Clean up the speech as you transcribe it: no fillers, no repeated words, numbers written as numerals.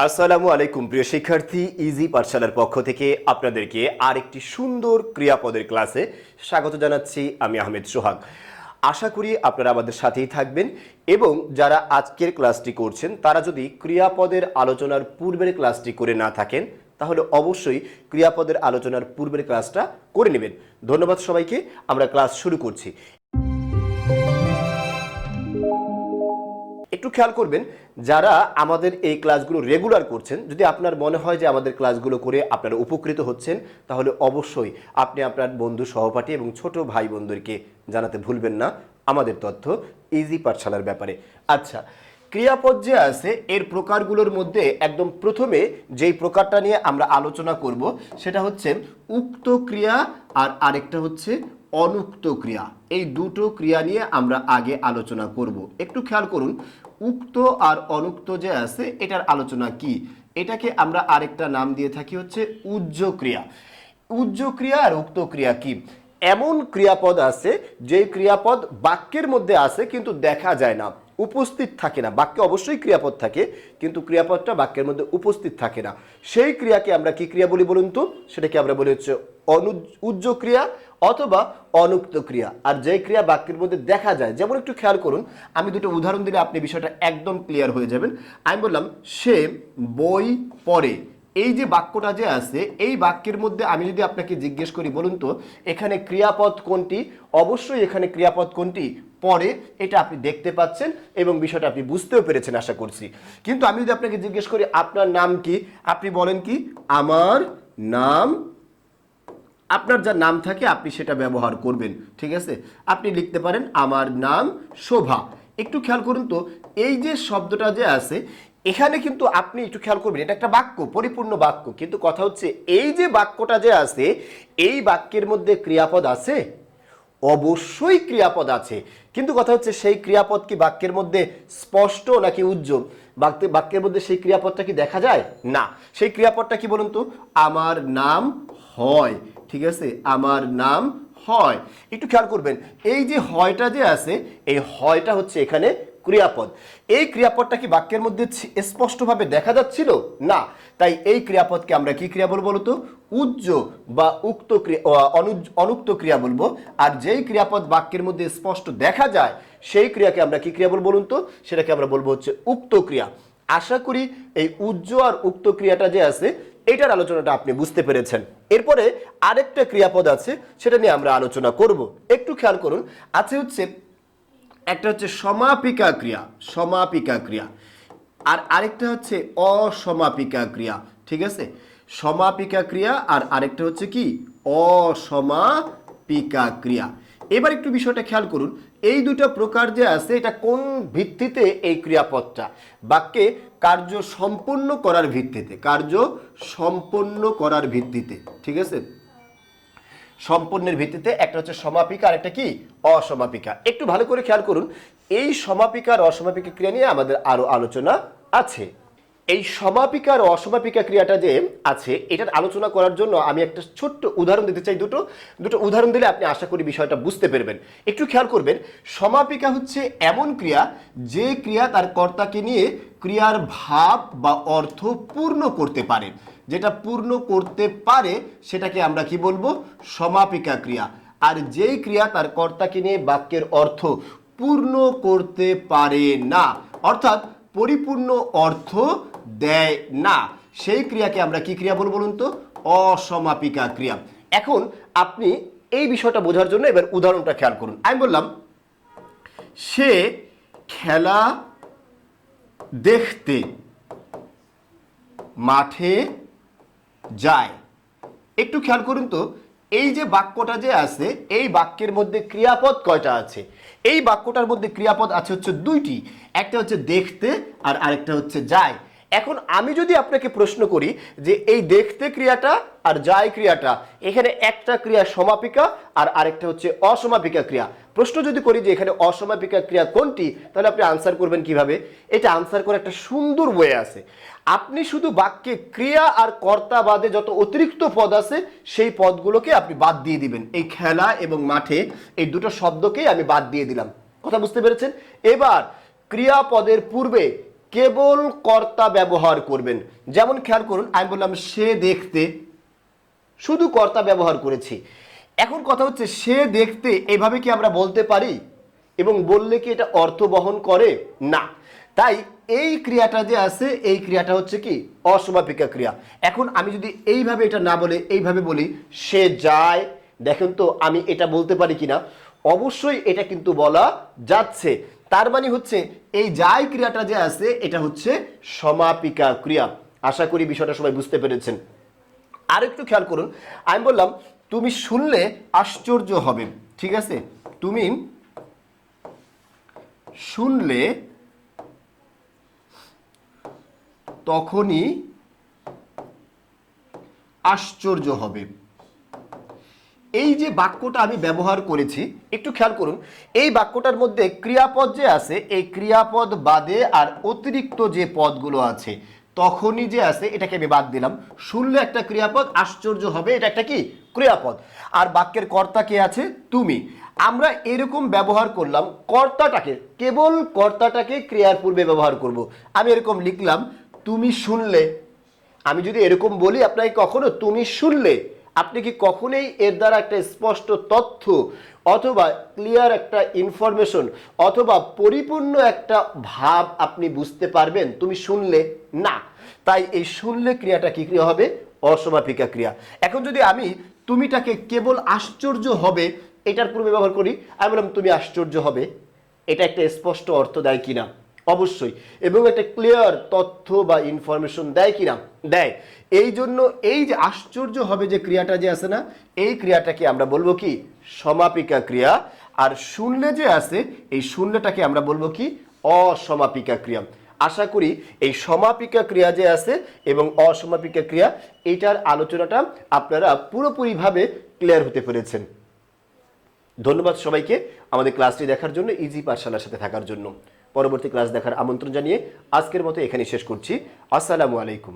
আসসালামু আলাইকুম প্রিয় শিক্ষার্থী, ইজি পাঠশালার পক্ষ থেকে আপনাদেরকে আরেকটি সুন্দর ক্রিয়াপদের ক্লাসে স্বাগত জানাচ্ছি। আমি আহমেদ সোহাগ। আশা করি আপনারা আমাদের সাথেই থাকবেন এবং যারা আজকের ক্লাসটি করছেন তারা যদি ক্রিয়াপদের আলোচনার পূর্বের ক্লাসটি করে না থাকেন তাহলে অবশ্যই ক্রিয়াপদের আলোচনার পূর্বের ক্লাসটা করে নেবেন। ধন্যবাদ সবাইকে। আমরা ক্লাস শুরু করছি। একটু খেয়াল করবেন, যারা আমাদের এই ক্লাসগুলো রেগুলার করছেন, যদি আপনার মনে হয় যে আমাদের ক্লাসগুলো করে আপনারা উপকৃত হচ্ছেন তাহলে অবশ্যই আপনি আপনার বন্ধু সহপাঠী এবং ছোট ভাই বোনদেরকে জানাতে ভুলবেন না আমাদের তথ্য ইজি পাঠশালার ব্যাপারে। আচ্ছা, ক্রিয়াপদ যে আছে এর প্রকারগুলোর মধ্যে একদম প্রথমে যেই প্রকারটা নিয়ে আমরা আলোচনা করব সেটা হচ্ছে উক্ত ক্রিয়া আর আরেকটা হচ্ছে অনুক্ত ক্রিয়া। এই দুটো ক্রিয়া নিয়ে আমরা আগে আলোচনা করব। একটু খেয়াল করুন, উক্ত আর অনুক্ত যে আছে এটার আলোচনা কি, এটাকে আমরা আরেকটা নাম দিয়ে থাকি হচ্ছে উজ্জ ক্রিয়া। উজ্জ ক্রিয়া আর উক্ত ক্রিয়া কি? এমন ক্রিয়াপদ আছে যেই ক্রিয়াপদ বাক্যের মধ্যে আছে কিন্তু দেখা যায় না, উপস্থিত থাকে না। বাক্যে অবশ্যই ক্রিয়াপদ থাকে কিন্তু ক্রিয়াপদটা বাক্যের মধ্যে উপস্থিত থাকে না। সেই ক্রিয়াকে আমরা কি ক্রিয়া বলি বলুন তো? সেটাকে আমরা বলি হচ্ছে উজ্জ ক্রিয়া অথবা অনুক্ত ক্রিয়া। আর যে ক্রিয়া বাক্যের মধ্যে দেখা যায়, যেমন একটু খেয়াল করুন, আমি দুটো উদাহরণ দিলে আপনি বিষয়টা একদম ক্লিয়ার হয়ে যাবেন। আমি বললাম সে বই পড়ে। এই যে বাক্যটা যে আছে এই বাক্যের মধ্যে আমি যদি আপনাকে জিজ্ঞেস করি বলুন তো এখানে ক্রিয়াপদ কোনটি, অবশ্যই এখানে ক্রিয়াপদ কোনটি? পড়ে। এটা আপনি দেখতে পাচ্ছেন এবং বিষয়টা আপনি বুঝতেও পেরেছেন আশা করছি। কিন্তু আমি যদি আপনাকে জিজ্ঞেস করি আপনার নাম কি, আপনি বলেন কি আমার নাম। আপনার যা নাম থাকে আপনি সেটা ব্যবহার করবেন, ঠিক আছে? আপনি লিখতে পারেন আমার নাম শোভা। একটু খেয়াল করুন তো এই যে শব্দটা যে আছে এখানে কিন্তু আপনি একটু খেয়াল করবেন, এটা একটা বাক্য, পরিপূর্ণ বাক্য, কিন্তু কথা হচ্ছে এই যে বাক্যটা যে আছে এই বাক্যের মধ্যে ক্রিয়াপদ আছে? অবশ্যই ক্রিয়াপদ আছে, কিন্তু কথা হচ্ছে সেই ক্রিয়াপদ কি বাক্যের মধ্যে স্পষ্ট নাকি উজ্জ্বল? বাক্যের মধ্যে সেই ক্রিয়াপদটা কি দেখা যায় না? সেই ক্রিয়াপদটা কি বলুন তো? আমার নাম হয়, ঠিক আছে? আমার নাম হয়। একটু খেয়াল করবেন এই যে হয়টা যে আছে এই হয়টা হচ্ছে এখানে ক্রিয়াপদ। এই ক্রিয়াপদটা কি বাক্যের মধ্যে স্পষ্টভাবে দেখা যাচ্ছিল না? তাই এই ক্রিয়াপদকে আমরা কি ক্রিয়া বলবো বলতো? উজ্জ বা উক্ত ক্রিয়া, অনুক্ত ক্রিয়া বলবো। আর যেই ক্রিয়াপদ বাক্যের মধ্যে স্পষ্ট দেখা যায় সেই ক্রিয়াকে আমরা কি ক্রিয়া বলবো বলুন তো? সেটাকে আমরা বলবো হচ্ছে উক্ত ক্রিয়া। আশা করি এই উজ্জ আর উক্ত ক্রিয়াটা যে আছে এইটার আলোচনাটা আপনি বুঝতে পেরেছেন। এরপরে আরেকটা ক্রিয়াপদ আছে সেটা নিয়ে আমরা আলোচনা করব। একটু খেয়াল করুন, আছে হচ্ছে একটা হচ্ছে সমাপিকা ক্রিয়া, সমাপিকা ক্রিয়া, আর আরেকটা হচ্ছে অসমাপিকা ক্রিয়া, ঠিক আছে? সমাপিকা ক্রিয়া আর আরেকটা হচ্ছে কি অসমাপিকা ক্রিয়া। এবার একটু বিষয়টা খেয়াল করুন, এই দুটো প্রকার যে আছে এটা কোন ভিত্তিতে? এই ক্রিয়াপদটা বাক্যে কার্য সম্পন্ন করার ভিত্তিতে, কার্য সম্পন্ন করার ভিত্তিতে, ঠিক আছে? সম্পূর্ণের ভিত্তিতে। একটা হচ্ছে সমাপিকা আর একটা কি অসমাপিকা। একটু ভালো করে খেয়াল করুন, এই সমাপিকা আর অসমাপিকা ক্রিয়া নিয়ে আমাদের আরো আলোচনা আছে। এই সমাপিকা আর অসমাপিকা ক্রিয়াটা যে আছে এটার আলোচনা করার জন্য আমি একটা ছোট্ট উদাহরণ দিতে চাই। দুটো উদাহরণ দিলে আপনি আশা করি বিষয়টা বুঝতে পারবেন। একটু খেয়াল করবেন, সমাপিকা হচ্ছে এমন ক্রিয়া যে ক্রিয়া তার কর্তাকে নিয়ে ক্রিয়ার ভাব বা অর্থ পূর্ণ করতে পারে। যেটা পূর্ণ করতে পারে সেটাকে আমরা কি বলবো? সমাপিকা ক্রিয়া। আর যেই ক্রিয়া তার কর্তাকে নিয়ে বাক্যের অর্থ পূর্ণ করতে পারে না, অর্থাৎ পরিপূর্ণ অর্থ দেয় না, সেই ক্রিয়াকে আমরা কি ক্রিয়া বলবো বলুন তো? অসমাপিকা ক্রিয়া। এখন আপনি এই বিষয়টা বোঝার জন্য এবার উদাহরণটা খেয়াল করুন। আমি বললাম সে খেলা দেখতে মাঠে যায়। একটু খেয়াল করুন তো এই যে বাক্যটা যে আছে এই বাক্যের মধ্যে ক্রিয়াপদ কয়টা আছে? এই বাক্যটার মধ্যে ক্রিয়াপদ আছে হচ্ছে দুইটি, একটা হচ্ছে দেখতে আর আরেকটা হচ্ছে যায়। এখন আমি যদি আপনাকে প্রশ্ন করি যে এই দেখতে ক্রিয়াটা আর যায় ক্রিয়াটা, এখানে একটা ক্রিয়া সমাপিকা আর আরেকটা হচ্ছে অসমাপিকা ক্রিয়া। প্রশ্ন যদি করি যে এখানে অসমাপিকা ক্রিয়া কোনটি, তাহলে আপনি আনসার করবেন কিভাবে? এটা আনসার করে একটা সুন্দর ওয়ে আছে। আপনি শুধু বাক্যে ক্রিয়া আর কর্তা বাদে যত অতিরিক্ত পদ আছে সেই পদগুলোকে আপনি বাদ দিয়ে দিবেন। এই খেলা এবং মাঠে এই দুটো শব্দকেই আমি বাদ দিয়ে দিলাম। কথা বুঝতে পেরেছেন? এবার ক্রিয়াপদের পূর্বে কেবল কর্তা ব্যবহার করবেন। যেমন খেয়াল করুন, আমি বললাম সে দেখতে, শুধু কর্তা ব্যবহার করেছি। এখন কথা হচ্ছে সে দেখতে এভাবে কি আমরা বলতে পারি এবং বললে কি এটা অর্থ বহন করে? না। তাই এই ক্রিয়াটা যে আছে, এই ক্রিয়াটা হচ্ছে কি অসমাপিকা ক্রিয়া। এখন আমি যদি এইভাবে এটা না বলে এইভাবে বলি সে যায়, দেখেন তো আমি এটা বলতে পারি কিনা? অবশ্যই এটা কিন্তু বলা যাচ্ছে। তার মানে হচ্ছে এই যায় ক্রিয়াটা যে আছে এটা হচ্ছে সমাপিকা ক্রিয়া। আশা করি বিষয়টা সবাই বুঝতে পেরেছেন। আরেকটু খেয়াল করুন, আমি বললাম তুমি শুনলে আশ্চর্য হবে, ঠিক আছে? তুমি শুনলে তখনই আশ্চর্য হবে। এই যে বাক্যটা আমি ব্যবহার করেছি, একটু খেয়াল করুন, এই বাক্যটার মধ্যে ক্রিয়াপদ যে আছে, এই ক্রিয়াপদ বাদে আর অতিরিক্ত যে পদগুলো আছে তখনই যে আছে এটাকে আমি বাদ দিলাম। শুনলে একটা ক্রিয়াপদ, আশ্চর্য হবে এটা একটা কি ক্রিয়াপদ। আর বাক্যের কর্তা কে আছে? তুমি। আমরা এরকম ব্যবহার করলাম কর্তাটাকে, কেবল কর্তাটাকে ক্রিয়ার পূর্বে ব্যবহার করব। আমি এরকম লিখলাম তুমি শুনলে। আমি যদি এরকম বলি আপনাকে কখনো তুমি শুনলে, আপনি কি কখনোই এর দ্বারা একটা স্পষ্ট তথ্য অথবা ক্লিয়ার একটা ইনফরমেশন অথবা পরিপূর্ণ একটা ভাব আপনি বুঝতে পারবেন তুমি শুনলে? না। তাই এই শুনলে ক্রিয়াটা কি ক্রিয়া হবে? অসমাপিকা ক্রিয়া। এখন যদি আমি তুমিটাকে কেবল আশ্চর্য হবে এটার পূর্বে ব্যবহার করি, আমি বললাম তুমি আশ্চর্য হবে, এটা একটা স্পষ্ট অর্থ দেয় কিনা? অবশ্যই। এবং একটা ক্লিয়ার তথ্য বা ইনফরমেশন দেয় কিনা? দেয়। এই জন্য এই যে আশ্চর্য হবে যে ক্রিয়াটা যে আছে না, এই ক্রিয়াটাকে আমরা বলবো কি সমাপিকা ক্রিয়া। আর শুনলে যে আছে, এই শুনলেটাকে আমরা বলবো কি অসমাপিকা ক্রিয়া। আশা করি এই সমাপিকা ক্রিয়া যে আছে এবং অসমাপিকা ক্রিয়া, এইটার আলোচনাটা আপনারা পুরোপুরিভাবে ক্লিয়ার হতে পেরেছেন। ধন্যবাদ সবাইকে আমাদের ক্লাসটি দেখার জন্য, ইজি পাঠশালার সাথে থাকার জন্য। পরবর্তী ক্লাস দেখার আমন্ত্রণ জানিয়ে আজকের মতো এখানেই শেষ করছি। আসসালামু আলাইকুম।